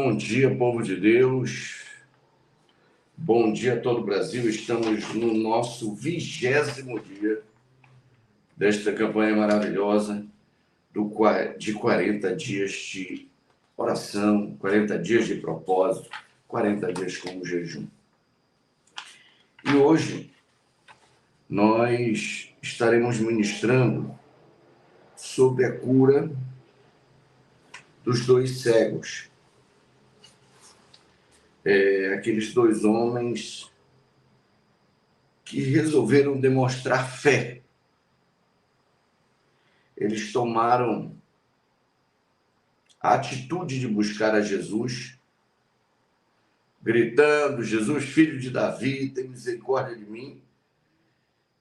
Bom dia, povo de Deus. Bom dia a todo o Brasil. Estamos no nosso 20º dia desta campanha maravilhosa de 40 dias de oração, 40 dias de propósito, 40 dias como jejum. E hoje nós estaremos ministrando sobre a cura dos dois cegos. Aqueles dois homens que resolveram demonstrar fé. Eles tomaram a atitude de buscar a Jesus, gritando: Jesus, filho de Davi, tem misericórdia de mim.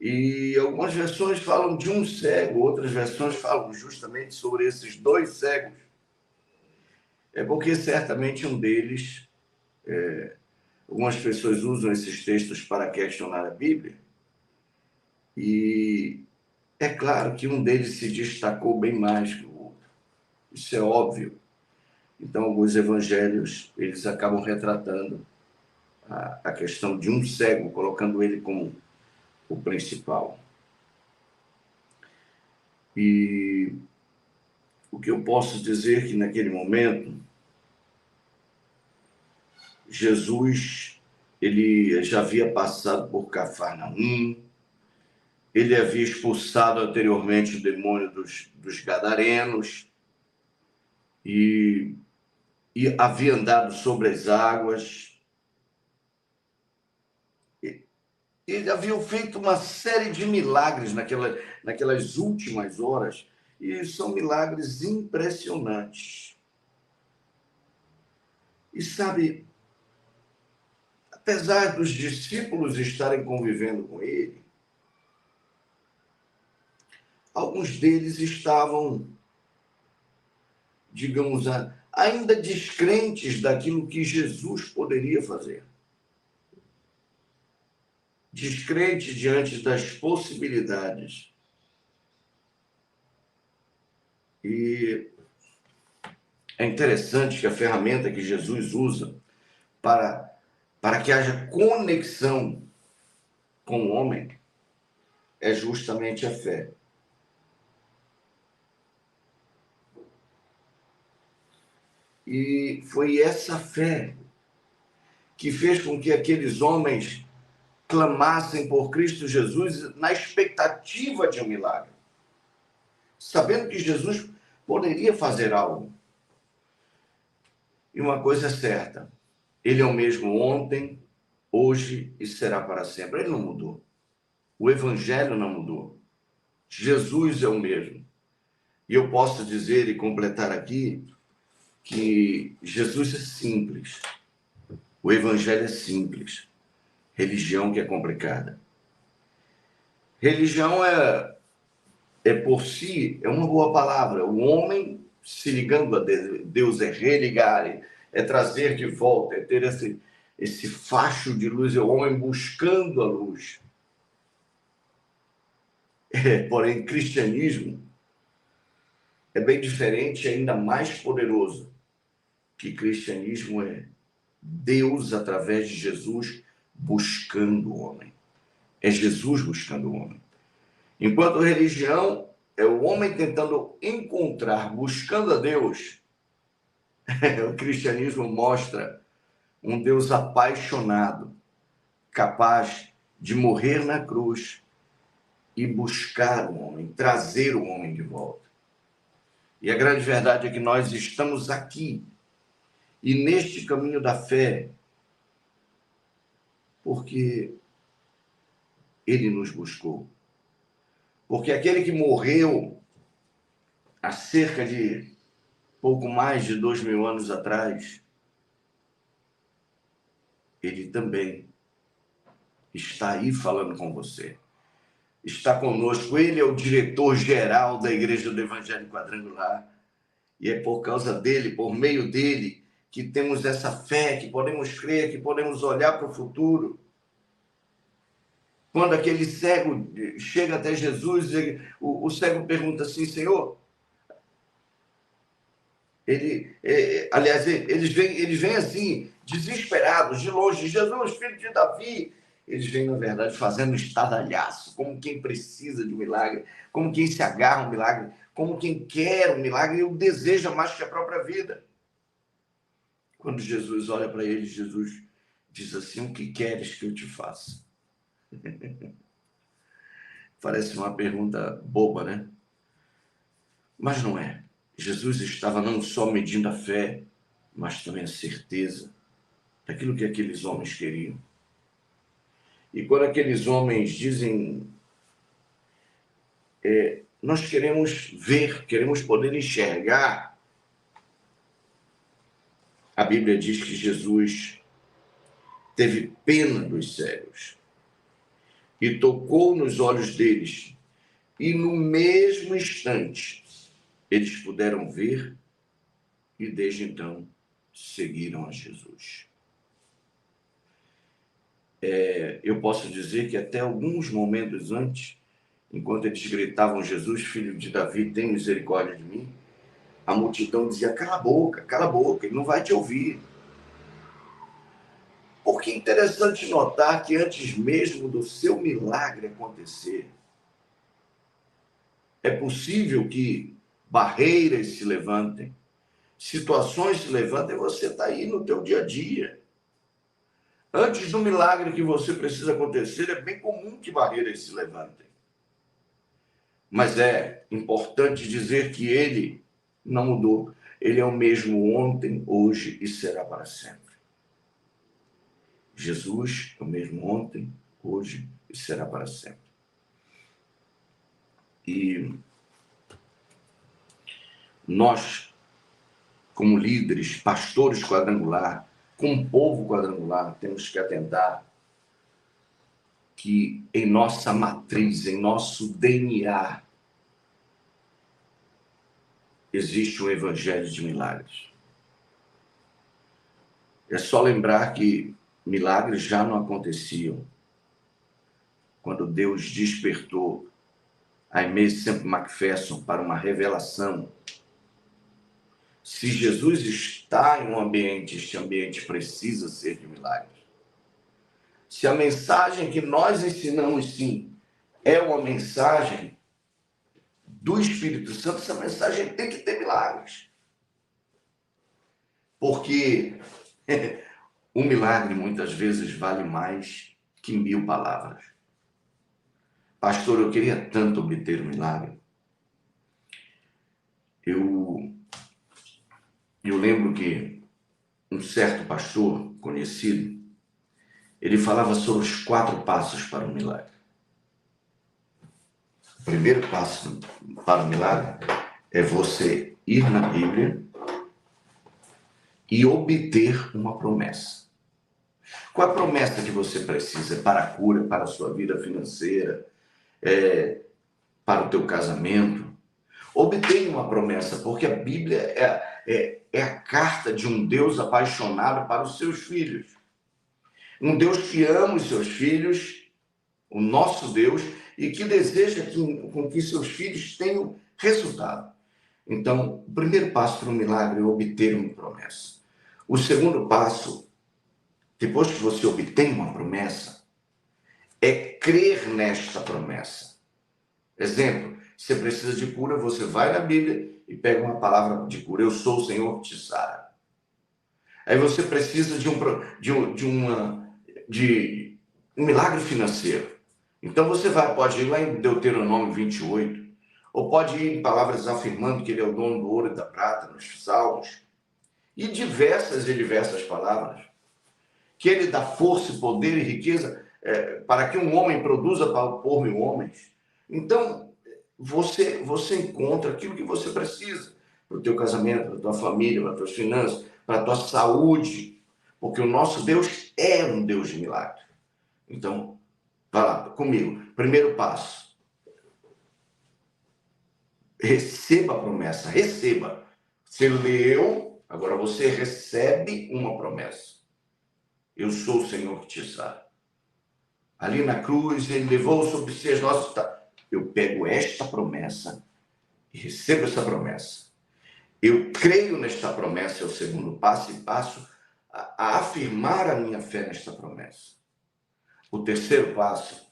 E algumas versões falam de um cego, outras versões falam justamente sobre esses dois cegos. É porque certamente um deles, algumas pessoas usam esses textos para questionar a Bíblia, e é claro que um deles se destacou bem mais que o outro. Isso é óbvio. Então, alguns evangelhos, eles acabam retratando a questão de um cego, colocando ele como o principal. E o que eu posso dizer que naquele momento, Jesus, ele já havia passado por Cafarnaum, ele havia expulsado anteriormente o demônio dos gadarenos e havia andado sobre as águas. Ele havia feito uma série de milagres naquelas últimas horas, e são milagres impressionantes. E sabe, apesar dos discípulos estarem convivendo com ele, alguns deles estavam, digamos, ainda descrentes daquilo que Jesus poderia fazer. Descrente diante das possibilidades. E é interessante que a ferramenta que Jesus usa para que haja conexão com o homem é justamente a fé. E foi essa fé que fez com que aqueles homens clamassem por Cristo Jesus na expectativa de um milagre, sabendo que Jesus poderia fazer algo. E uma coisa é certa, ele é o mesmo ontem, hoje e será para sempre. Ele não mudou. O evangelho não mudou. Jesus é o mesmo. E eu posso dizer e completar aqui que Jesus é simples. O evangelho é simples. Religião que é complicada. Religião é por si, é uma boa palavra. O homem se ligando a Deus é religar, é trazer de volta, é ter esse facho de luz, é o homem buscando a luz. Porém, cristianismo é bem diferente, ainda mais poderoso. Que cristianismo é Deus, através de Jesus, buscando o homem. É Jesus buscando o homem. Enquanto religião é o homem tentando encontrar, buscando a Deus, o cristianismo mostra um Deus apaixonado, capaz de morrer na cruz e buscar o homem, trazer o homem de volta. E a grande verdade é que nós estamos aqui e neste caminho da fé porque ele nos buscou. Porque aquele que morreu há cerca de pouco mais de 2000 anos atrás, ele também está aí falando com você. Está conosco. Ele é o diretor-geral da Igreja do Evangelho Quadrangular. E é por causa dele, por meio dele, que temos essa fé, que podemos crer, que podemos olhar para o futuro. Quando aquele cego chega até Jesus, o cego pergunta assim: Senhor, Aliás, eles vêm assim, desesperados, de longe. Jesus, filho de Davi. Eles vêm, na verdade, fazendo estardalhaço, como quem precisa de um milagre, como quem se agarra a um milagre, como quem quer um milagre e o deseja mais que a própria vida. Quando Jesus olha para eles, Jesus diz assim: o que queres que eu te faça? Parece uma pergunta boba, né? Mas não é. Jesus estava não só medindo a fé, mas também a certeza daquilo que aqueles homens queriam. E quando aqueles homens dizem, nós queremos ver, queremos poder enxergar, a Bíblia diz que Jesus teve pena dos cegos e tocou nos olhos deles. E no mesmo instante, eles puderam ver e desde então seguiram a Jesus. Eu posso dizer que até alguns momentos antes, enquanto eles gritavam: Jesus, filho de Davi, tem misericórdia de mim, a multidão dizia: cala a boca, ele não vai te ouvir. Porque é interessante notar que antes mesmo do seu milagre acontecer, é possível que barreiras se levantem, situações se levantem, e você está aí no teu dia a dia. Antes do milagre que você precisa acontecer, é bem comum que barreiras se levantem. Mas é importante dizer que ele não mudou. Ele é o mesmo ontem, hoje e será para sempre. Jesus é o mesmo ontem, hoje e será para sempre. E nós, como líderes, pastores quadrangular, como povo quadrangular, temos que atentar que em nossa matriz, em nosso DNA, existe um evangelho de milagres. É só lembrar que milagres já não aconteciam quando Deus despertou a Aimee Semple McPherson para uma revelação. Se Jesus está em um ambiente, este ambiente precisa ser de milagres. Se a mensagem que nós ensinamos, sim, é uma mensagem do Espírito Santo, essa mensagem tem que ter milagres. Porque um milagre muitas vezes vale mais que 1000 palavras. Pastor, eu queria tanto obter um milagre. Eu lembro que um certo pastor conhecido, ele falava sobre os 4 passos para o milagre. O primeiro passo para o milagre é você ir na Bíblia e obter uma promessa. Qual é a promessa que você precisa para a cura, para a sua vida financeira, para o teu casamento? Obtenha uma promessa, porque a Bíblia é a carta de um Deus apaixonado para os seus filhos. Um Deus que ama os seus filhos, o nosso Deus, e que deseja com que seus filhos tenham resultado. Então, o primeiro passo para um milagre é obter uma promessa. O segundo passo, depois que você obtém uma promessa, é crer nesta promessa. Exemplo, você precisa de cura, você vai na Bíblia e pega uma palavra de cura. Eu sou o Senhor que te sara. Aí você precisa de um milagre financeiro. Então você pode ir lá em Deuteronômio 28, ou pode ir em palavras afirmando que ele é o dono do ouro e da prata, nos Salmos, e diversas palavras, que ele dá força, poder e riqueza para que um homem produza por 1000 homens. Então, você encontra aquilo que você precisa para o teu casamento, para a tua família, para as tuas finanças, para a tua saúde, porque o nosso Deus é um Deus de milagre. Então, vai lá comigo. Primeiro passo. Receba a promessa, receba. Você leu, agora você recebe uma promessa. Eu sou o Senhor que te sara. Ali na cruz, ele levou sobre si as nossas... Eu pego esta promessa e recebo essa promessa. Eu creio nesta promessa, é o segundo passo, e passo a afirmar a minha fé nesta promessa. O terceiro passo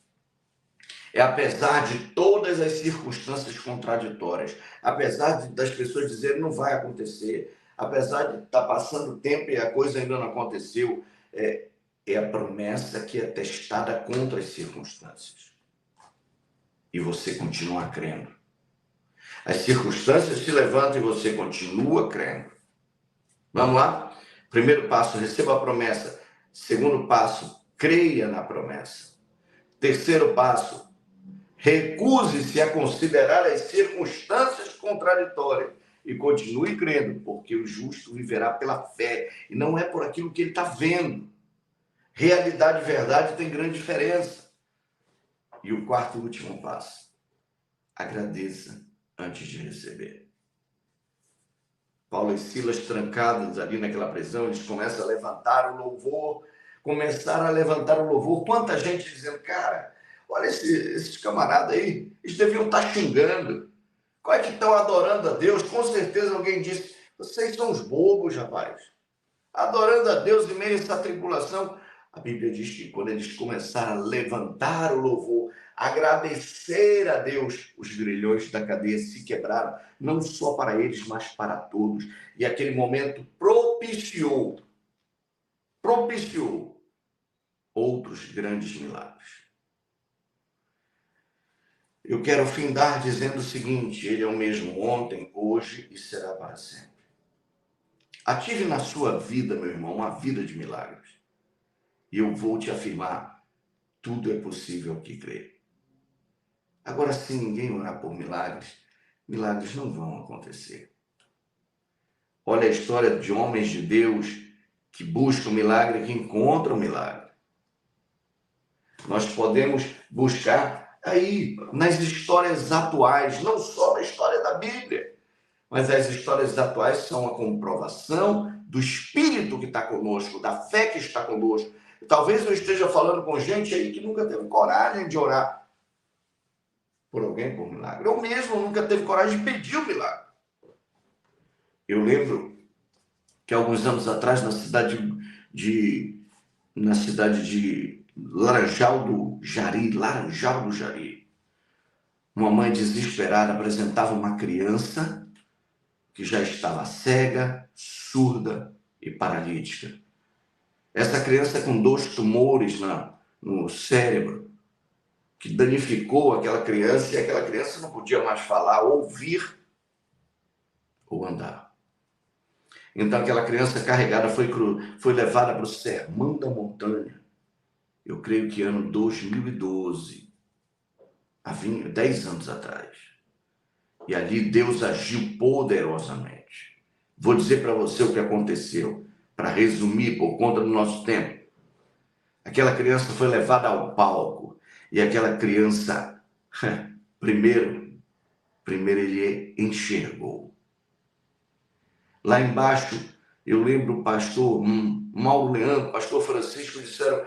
é, apesar de todas as circunstâncias contraditórias, apesar das pessoas dizerem não vai acontecer, apesar de estar passando tempo e a coisa ainda não aconteceu, é a promessa que é testada contra as circunstâncias. E você continua crendo. As circunstâncias se levantam e você continua crendo. Vamos lá? Primeiro passo, receba a promessa. Segundo passo, creia na promessa. Terceiro passo, recuse-se a considerar as circunstâncias contraditórias e continue crendo, porque o justo viverá pela fé e não é por aquilo que ele está vendo. Realidade e verdade tem grande diferença. E o quarto e último passo, agradeça antes de receber. Paulo e Silas trancados ali naquela prisão, eles começam a levantar o louvor, começaram a levantar o louvor. Quanta gente dizendo, cara, olha esses camaradas aí, eles deviam estar xingando. Qual é que estão adorando a Deus? Com certeza alguém disse, vocês são os bobos, rapaz. Adorando a Deus em meio a essa tribulação. A Bíblia diz que quando eles começaram a levantar o louvor, agradecer a Deus, os grilhões da cadeia se quebraram, não só para eles, mas para todos. E aquele momento propiciou outros grandes milagres. Eu quero findar dizendo o seguinte, ele é o mesmo ontem, hoje e será para sempre. Ative na sua vida, meu irmão, uma vida de milagres. E eu vou te afirmar, tudo é possível ao que crer. Agora, se ninguém orar por milagres, milagres não vão acontecer. Olha a história de homens de Deus que buscam milagre, que encontram milagre. Nós podemos buscar aí nas histórias atuais, não só na história da Bíblia, mas as histórias atuais são a comprovação do Espírito que está conosco, da fé que está conosco. Talvez eu esteja falando com gente aí que nunca teve coragem de orar por alguém por milagre, ou mesmo nunca teve coragem de pedir o milagre. Eu lembro que alguns anos atrás, na cidade de Laranjal do Jari, uma mãe desesperada apresentava uma criança que já estava cega, surda e paralítica. Essa criança com 2 tumores no cérebro, que danificou aquela criança, e aquela criança não podia mais falar, ouvir ou andar. Então aquela criança carregada foi levada para o Sermão da Montanha. Eu creio que ano 2012, há 10 anos atrás. E ali Deus agiu poderosamente. Vou dizer para você o que aconteceu, para resumir por conta do nosso tempo. Aquela criança foi levada ao palco e aquela criança, primeiro ele enxergou. Lá embaixo, eu lembro o pastor Mauro Leandro, pastor Francisco, disseram,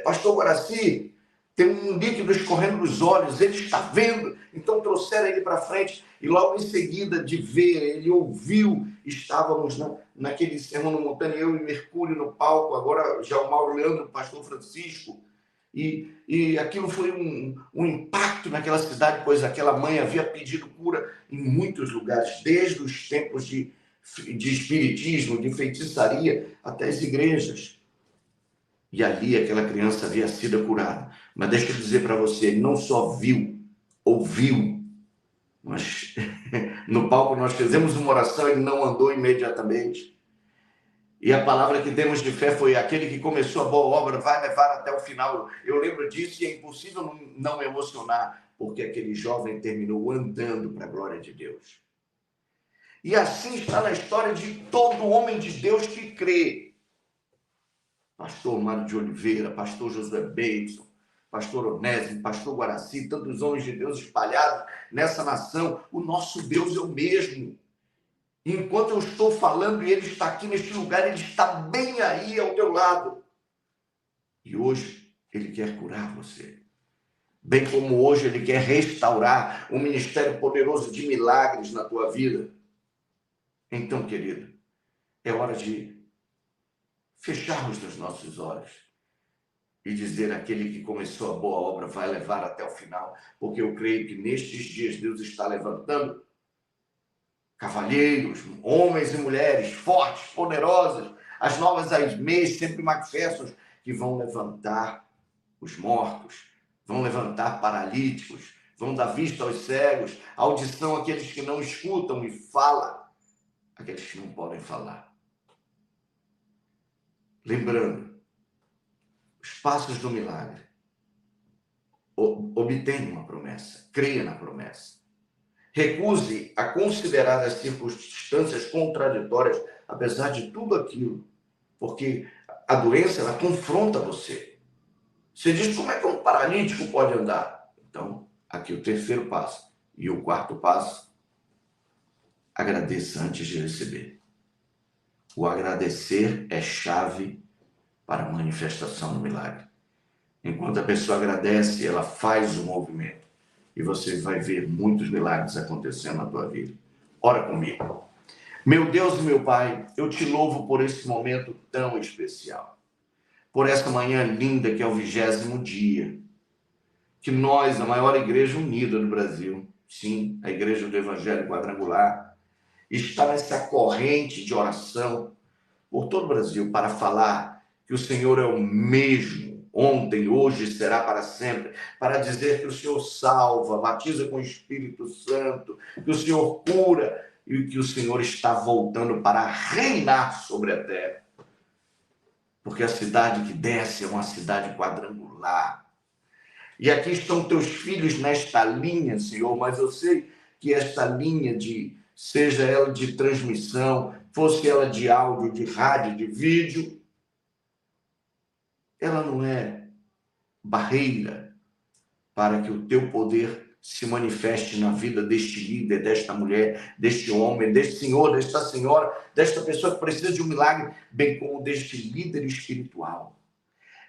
pastor Guaraci, tem um líquido escorrendo dos olhos, ele está vendo. Então trouxeram ele para frente e logo em seguida de ver, ele ouviu, estávamos naquele Sermão da Montanha, eu e Mercúrio no palco, agora já o Mauro Leandro, o pastor Francisco, e aquilo foi um impacto naquela cidade, pois aquela mãe havia pedido cura em muitos lugares, desde os tempos de espiritismo, de feitiçaria, até as igrejas. E ali aquela criança havia sido curada. Mas deixa eu dizer para você, ele não só viu, ouviu, mas no palco nós fizemos uma oração, ele não andou imediatamente. E a palavra que demos de fé foi: aquele que começou a boa obra vai levar até o final. Eu lembro disso e é impossível não emocionar, porque aquele jovem terminou andando para a glória de Deus. E assim está na história de todo homem de Deus que crê. Pastor Mário de Oliveira, pastor Josué Bateson, pastor Onésimo, pastor Guaraci, tantos homens de Deus espalhados nessa nação. O nosso Deus é o mesmo. Enquanto eu estou falando e ele está aqui neste lugar, ele está bem aí ao teu lado. E hoje ele quer curar você. Bem como hoje ele quer restaurar um ministério poderoso de milagres na tua vida. Então, querido, é hora de fecharmos os nossos olhos e dizer: aquele que começou a boa obra vai levar até o final, porque eu creio que nestes dias Deus está levantando cavalheiros, homens e mulheres fortes, poderosos, as novas Aimês, sempre manifestos, que vão levantar os mortos, vão levantar paralíticos, vão dar vista aos cegos, audição àqueles que não escutam e fala àqueles que não podem falar. Lembrando, os passos do milagre. Obtenha uma promessa, creia na promessa. Recuse a considerar as circunstâncias contraditórias, apesar de tudo aquilo, porque a doença, ela confronta você. Você diz: como é que um paralítico pode andar? Então, aqui o terceiro passo. E o quarto passo: agradeça antes de receber. O agradecer é chave para a manifestação do milagre. Enquanto a pessoa agradece, ela faz o movimento. E você vai ver muitos milagres acontecendo na tua vida. Ora comigo. Meu Deus e meu Pai, eu te louvo por esse momento tão especial. Por essa manhã linda que é o 20º dia. Que nós, a maior igreja unida do Brasil, sim, a igreja do Evangelho Quadrangular, está nessa corrente de oração por todo o Brasil para falar que o Senhor é o mesmo, ontem, hoje e será para sempre, para dizer que o Senhor salva, batiza com o Espírito Santo, que o Senhor cura e que o Senhor está voltando para reinar sobre a terra. Porque a cidade que desce é uma cidade quadrangular. E aqui estão teus filhos nesta linha, Senhor, mas eu sei que esta linha seja ela de transmissão, fosse ela de áudio, de rádio, de vídeo, ela não é barreira para que o teu poder se manifeste na vida deste líder, desta mulher, deste homem, deste senhor, desta senhora, desta pessoa que precisa de um milagre, bem como deste líder espiritual.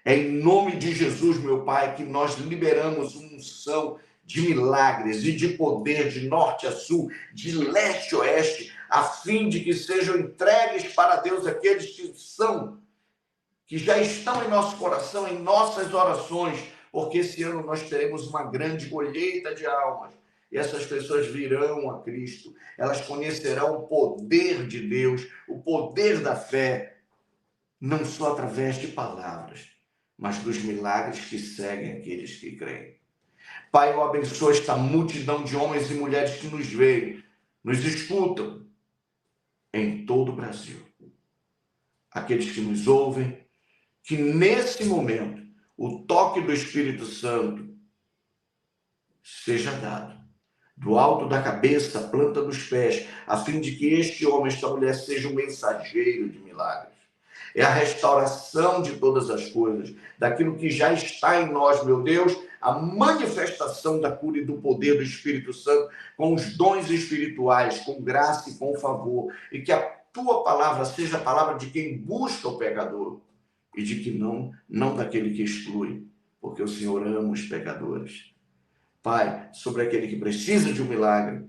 É em nome de Jesus, meu Pai, que nós liberamos uma unção de milagres e de poder de norte a sul, de leste a oeste, a fim de que sejam entregues para Deus aqueles que já estão em nosso coração, em nossas orações, porque esse ano nós teremos uma grande colheita de almas. E essas pessoas virão a Cristo, elas conhecerão o poder de Deus, o poder da fé, não só através de palavras, mas dos milagres que seguem aqueles que creem. Pai, eu abençoo esta multidão de homens e mulheres que nos veem, nos escutam em todo o Brasil. Aqueles que nos ouvem, que nesse momento o toque do Espírito Santo seja dado, do alto da cabeça à planta dos pés, a fim de que este homem, esta mulher, seja um mensageiro de milagres. É a restauração de todas as coisas, daquilo que já está em nós, meu Deus, a manifestação da cura e do poder do Espírito Santo, com os dons espirituais, com graça e com favor, e que a tua palavra seja a palavra de quem busca o pecador, e de que não daquele que exclui, porque o Senhor ama os pecadores. Pai, sobre aquele que precisa de um milagre,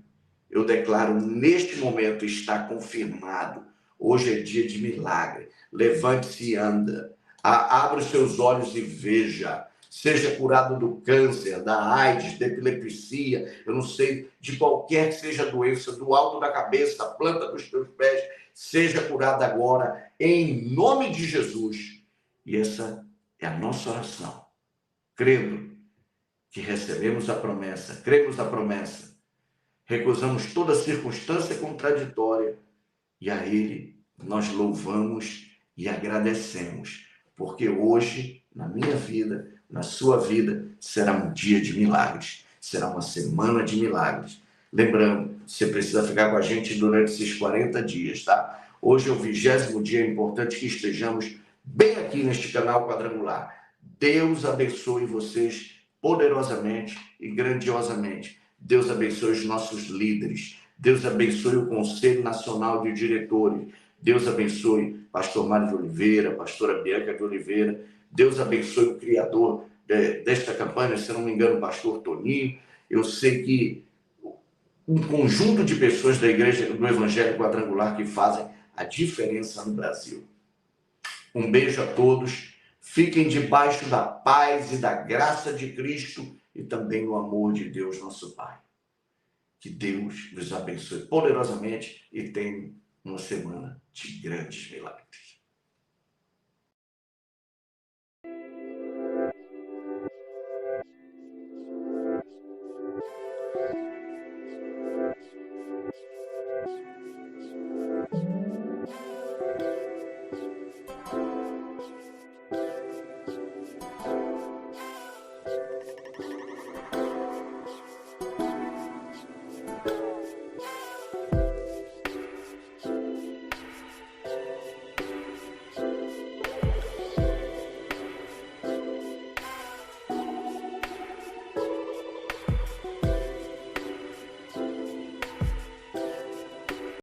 eu declaro neste momento, está confirmado. Hoje é dia de milagre. Levante-se e anda. Abra os seus olhos e veja. Seja curado do câncer, da AIDS, da epilepsia, eu não sei, de qualquer que seja a doença, do alto da cabeça, da planta dos teus pés, seja curado agora, em nome de Jesus. E essa é a nossa oração. Crendo que recebemos a promessa, cremos na promessa, recusamos toda circunstância contraditória e a Ele nós louvamos e agradecemos, porque hoje, na minha vida, na sua vida, será um dia de milagres, será uma semana de milagres. Lembrando, você precisa ficar com a gente durante esses 40 dias, tá? Hoje é o 20º dia, é importante que estejamos bem aqui neste canal quadrangular. Deus abençoe vocês poderosamente e grandiosamente. Deus abençoe os nossos líderes. Deus abençoe o Conselho Nacional de Diretores. Deus abençoe pastor Mário de Oliveira, pastora Bianca de Oliveira. Deus abençoe o criador desta campanha, se não me engano, o pastor Toninho. Eu sei que um conjunto de pessoas da igreja do Evangelho Quadrangular que fazem a diferença no Brasil. Um beijo a todos. Fiquem debaixo da paz e da graça de Cristo e também no amor de Deus, nosso Pai. Que Deus vos abençoe poderosamente e tenham uma semana de grandes milagres.